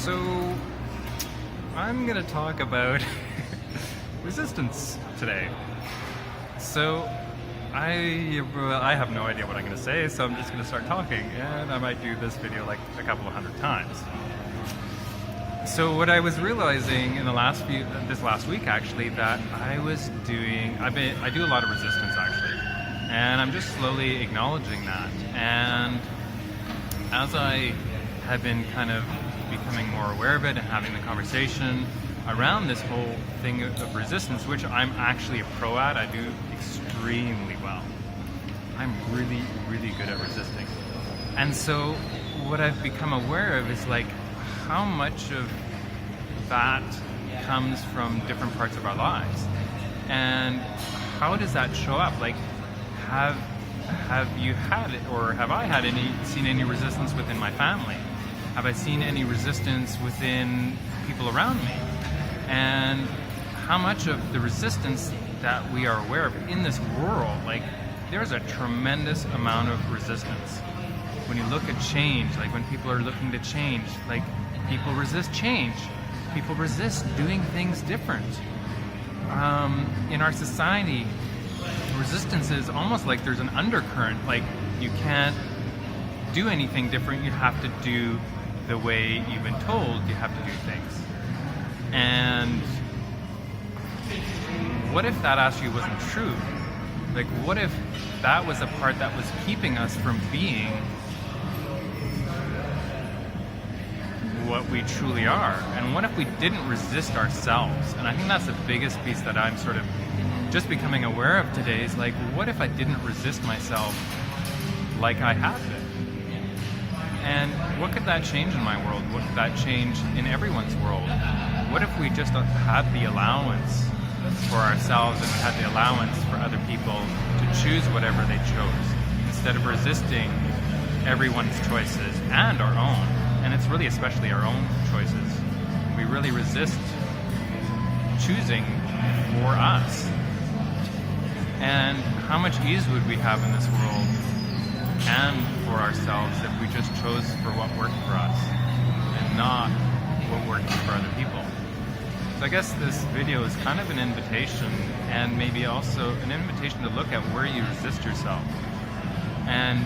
So, I'm gonna talk about resistance today. So, I have no idea what I'm gonna say, so I'm just gonna start talking, and I might do this video like a couple of hundred times. So, what I was realizing in this last week actually, that I do a lot of resistance actually, and I'm just slowly acknowledging that. And as I have been kind of becoming more aware of it and having the conversation around this whole thing of resistance, which I'm actually a pro at. I do extremely well. I'm really, really good at resisting. And so what I've become aware of is like how much of that comes from different parts of our lives. And how does that show up? Like, have you had it, or have I seen any resistance within my family? Have I seen any resistance within people around me? And how much of the resistance that we are aware of in this world, like there's a tremendous amount of resistance. When you look at change, like when people are looking to change, like people resist change. People resist doing things different. In our society, resistance is almost like there's an undercurrent, like you can't do anything different, you have to do the way you've been told you have to do things. And what if that actually wasn't true? Like, what if that was a part that was keeping us from being what we truly are? And what if we didn't resist ourselves? And I think that's the biggest piece that I'm sort of just becoming aware of today, is like, what if I didn't resist myself like I have been? And what could that change in my world? What could that change in everyone's world? What if we just had the allowance for ourselves and we had the allowance for other people to choose whatever they chose, instead of resisting everyone's choices and our own? And it's really especially our own choices. We really resist choosing for us. And how much ease would we have in this world and for ourselves if we just chose for what worked for us and not what worked for other people? So I guess this video is kind of an invitation, and maybe also an invitation to look at where you resist yourself and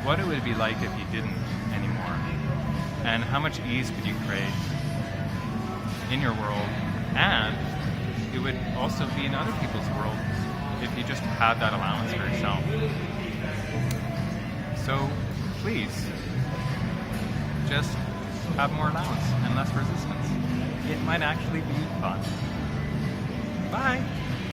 what it would be like if you didn't anymore, and how much ease could you create in your world, and it would also be in other people's worlds if you just had that allowance for yourself. So please, just have more allowance and less resistance. It might actually be fun. Bye!